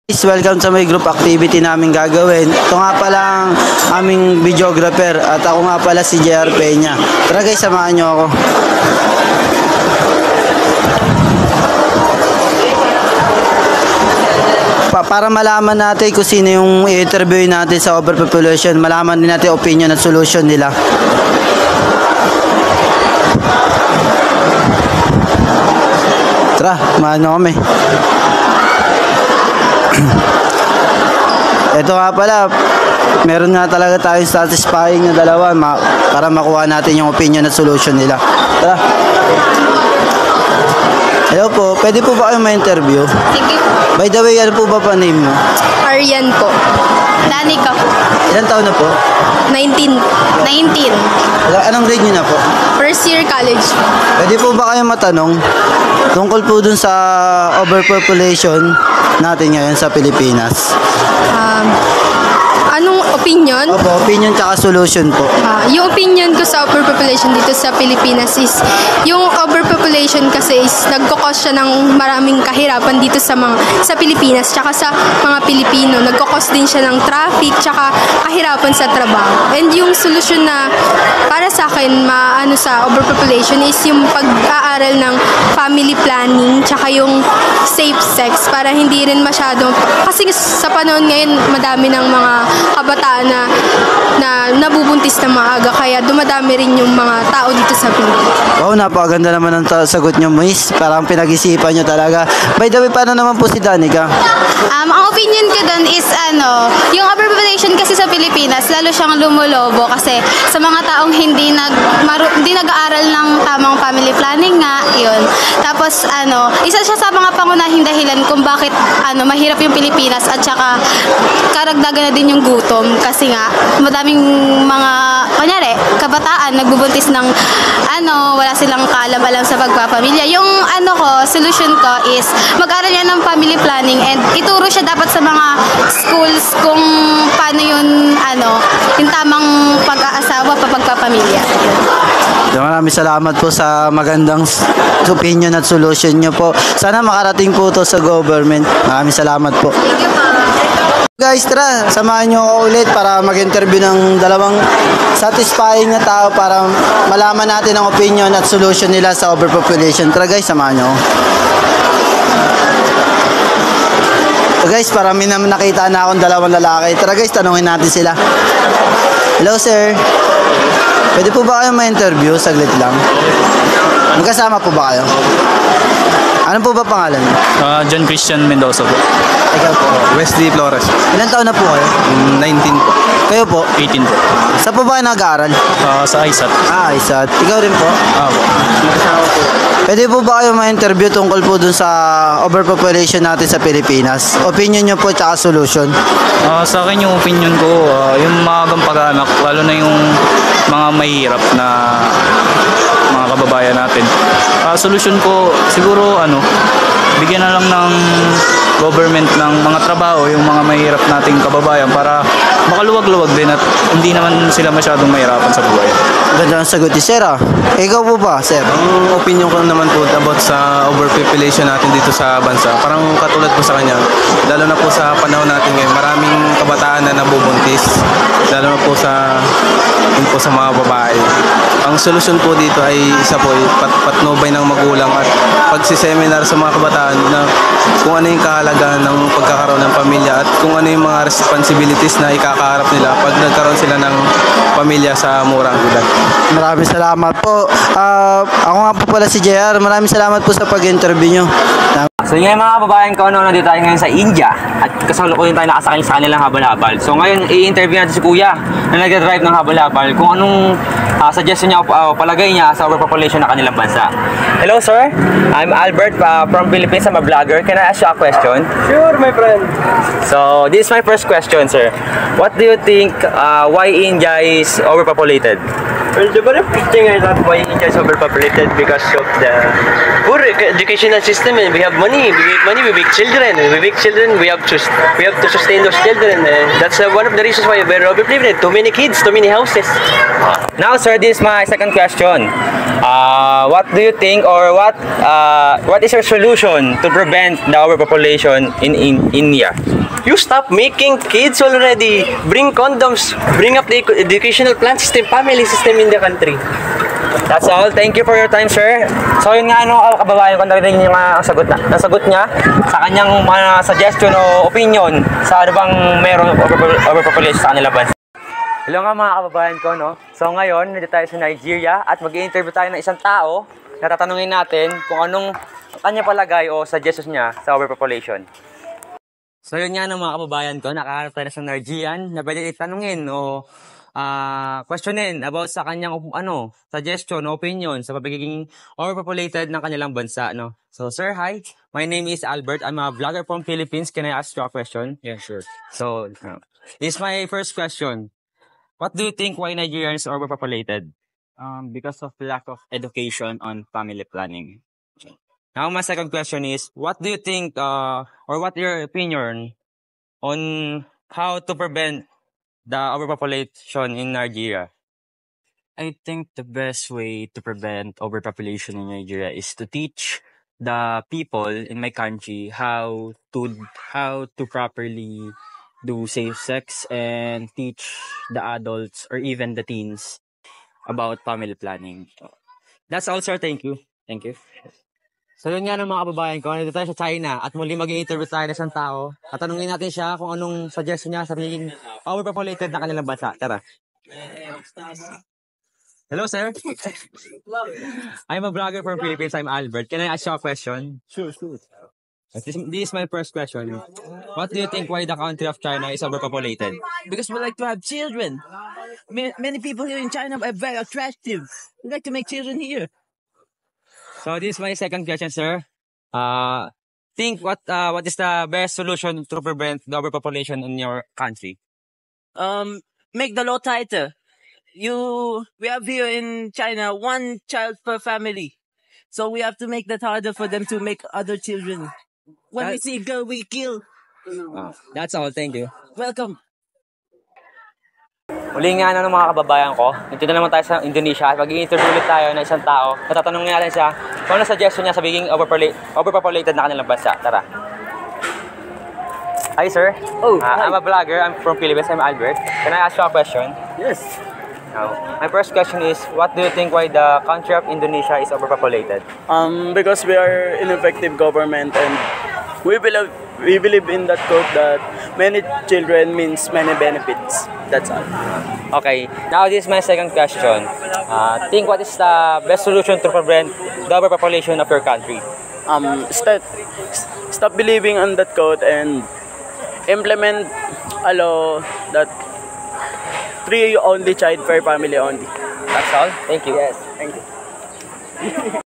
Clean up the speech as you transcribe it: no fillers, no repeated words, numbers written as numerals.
Welcome sa may group activity namin gagawin. Ito nga pala ang aming videographer at ako nga pala si JR Peña. Tara guys, samahan nyo ako. Para malaman natin kung sino yung i-interview natin sa overpopulation, malaman din natin opinion at solution nila. Tara, samahan nyo kami. Ito nga pala, meron nga talaga tayong satisfying na dalawa para makuha natin yung opinion at solution nila. Tara. Hello po, pwede po ba kayong ma-interview? Sige. By the way, ano po ba pa name mo? Aryan po. Danica po. Ilan taon na po? 19. Anong grade nyo na po? First year college. Pwede po ba kayong matanong tungkol po dun sa overpopulation natin ngayon sa Pilipinas? Anong opinion? Opo, opinion tsaka solution po. Yung opinion ko sa overpopulation dito sa Pilipinas is, yung overpopulation kasi is nagkukos siya ng maraming kahirapan dito sa Pilipinas tsaka sa mga Pilipino. Nagkukos din siya ng traffic tsaka kahirapan sa trabaho. And yung solution na para sa akin maano sa overpopulation is yung pag-aaral ng family planning tsaka yung safe sex para hindi rin masyadong, kasi sa panahon ngayon madami ng mga kabataan na nabubuntis na maaga, kaya dumadami rin yung mga tao dito sa Pilipinas. Wow, napakaganda naman ang sagot nyo, Miss. Parang pinag-isipan nyo talaga. By the way, paano naman po si Danica? Ang opinion ko doon is yung overpopulation kasi sa Pilipinas, lalo siyang lumulobo kasi sa mga taong hindi nag-aaral ng tamang family planning nga, yun. Tapos isa siya sa mga pangunahing dahilan kung bakit mahirap yung Pilipinas at saka karagdagan na din yung gutom kasi nga madaming mga kunyari kabataan nagbubuntis ng wala silang kaalam-alam sa pagpapamilya. Yung solution ko is mag-aral niya ng family planning and ituro siya dapat sa mga schools kung paano yung tamang pag-aasawa pa pagpapamilya. Maraming salamat po sa magandang opinion at solution nyo po. Sana makarating po to sa government. Maraming salamat po. Thank you po. Guys, tara, samahan nyo ako ulit para mag-interview ng dalawang satisfying na tao para malaman natin ang opinion at solution nila sa overpopulation. Tara guys, samahan nyo. So guys, parang nakita na akong dalawang lalaki. Tara guys, tanungin natin sila. Hello sir, pwede po ba kayo ma-interview? Saglit lang. Magkasama po ba kayo? Ano po ba pangalan niyo? John Christian Mendoza po. Ikaw po? Wesley Flores. Ilan taon na po kayo? 19 po. Kayo po? 18 po. Saan po ba kayo nag-aaral? Sa ISAT. ISAT. Ikaw rin po? Po. Pwede po ba kayo ma-interview tungkol po dun sa overpopulation natin sa Pilipinas? Opinion nyo po tsaka solution? Sa akin yung opinion ko, yung maagang pag-anak, lalo na yung mga mahirap na mga kababayan natin. Solution ko, siguro bigyan na lang ng government ng mga trabaho yung mga mahirap nating kababayan para makaluwag-luwag din at hindi naman sila masyadong mahirapan sa buhay. Ganda ang sagot ni Sir. Ikaw po ba, Sir? Ang opinion ko naman po about sa overpopulation natin dito sa bansa, parang katulad po sa kanya, lalo na po sa panahon natin ngayon, maraming kabataan na nabubuntis, lalo na po sa mga babae. Ang solusyon po dito ay isa po, patnubay ng magulang at pagsiseminar sa mga kabataan na kung ano yung kahalagaan ng pagkakaroon ng pamilya at kung ano yung mga responsibilities na ikakaharap nila pag nagkaroon sila ng pamilya sa murang edad. Maraming salamat po. Ako nga po pala si JR. Maraming salamat po sa pag-interview nyo. So ngayon mga kababayan ko, nandito tayo ngayon sa India at kasalukuyan tayo nakasakay sa kanilang habal-habal. So ngayon i-interview natin si Kuya na nag-drive ng habal-habal kung anong suggestion niya o palagay niya sa overpopulation ng kanilang bansa. Hello sir, I'm Albert from Philippines. I'm a vlogger. Can I ask you a question? Sure, my friend. So this is my first question, sir. What do you think why India is overpopulated? Well, the very first thing I thought why India is overpopulated because of the poor educational system, and we have money, we make children, we have to sustain those children. That's one of the reasons why we're overpopulated. Too many kids, too many houses. Now, sir, this is my second question. What do you think, or what is your solution to prevent the overpopulation in India? You stop making kids already. Bring condoms. Bring up the educational plan system, family system in the country. That's all. Thank you for your time, sir. So yun nga, kababayan ko, narinig niyo nga ang nasagot niya sa kanyang mga suggestion o opinion sa ano bang meron overpopulation sa kanila bansa. Hello nga mga kababayan ko, no? So ngayon, nandito tayo sa Nigeria at mag-i-interview tayo ng isang tao na tatanungin natin kung anong kanya palagay o suggestions niya sa overpopulation. So yun nga mga kababayan ko, nakaharap tayo sa Nigerian na pwede itanungin o questionin about sa kanyang suggestion o opinion sa pagiging overpopulated ng kanilang bansa, no? So sir, hi. My name is Albert. I'm a vlogger from Philippines. Can I ask you a question? Yeah, sure. So, this is my first question. What do you think why Nigerians are overpopulated? Because of lack of education on family planning. Now, my second question is, what do you think, or what your opinion on how to prevent the overpopulation in Nigeria? I think the best way to prevent overpopulation in Nigeria is to teach the people in my country how to properly do safe sex and teach the adults or even the teens about family planning. That's all, sir. Thank you. Thank you. So yun nga ng mga kababayan ko, nandito tayo sa China at muli mag-i-interview tayo ng isang tao at tanungin natin siya kung anong suggestion niya sa pagiging overpopulated na kanilang bansa. Tara. Hello, sir. I'm a vlogger from Philippines. I'm Albert. Can I ask you a question? Sure. This is my first question. What do you think why the country of China is overpopulated? Because we like to have children. Many people here in China are very attractive. We like to make children here. So this is my second question, sir. Think what is the best solution to prevent the overpopulation in your country? Make the law tighter. We have here in China 1 child per family. So we have to make that harder for them to make other children. When we see a girl, we kill. That's all. Thank you. Welcome. Muli nga ng mga kababayan ko, nandito naman tayo sa Indonesia at mag-i-interview ulit tayo ng isang tao. Natatanungin natin siya kung ano suggestion niya sa pagiging overpopulated na kanilang bansa. Tara. Hi, sir. Hi. I'm a vlogger. I'm from Philippines. I'm Albert. Can I ask you a question? Yes. My first question is, what do you think why the country of Indonesia is overpopulated? Because we are ineffective government and we believe in that quote that many children means many benefits. That's all. Okay, now this is my second question. Think what is the best solution to prevent the overpopulation of your country? Stop believing on that quote and implement a law that 3 only child per family only. That's all. Thank you. Yes, thank you.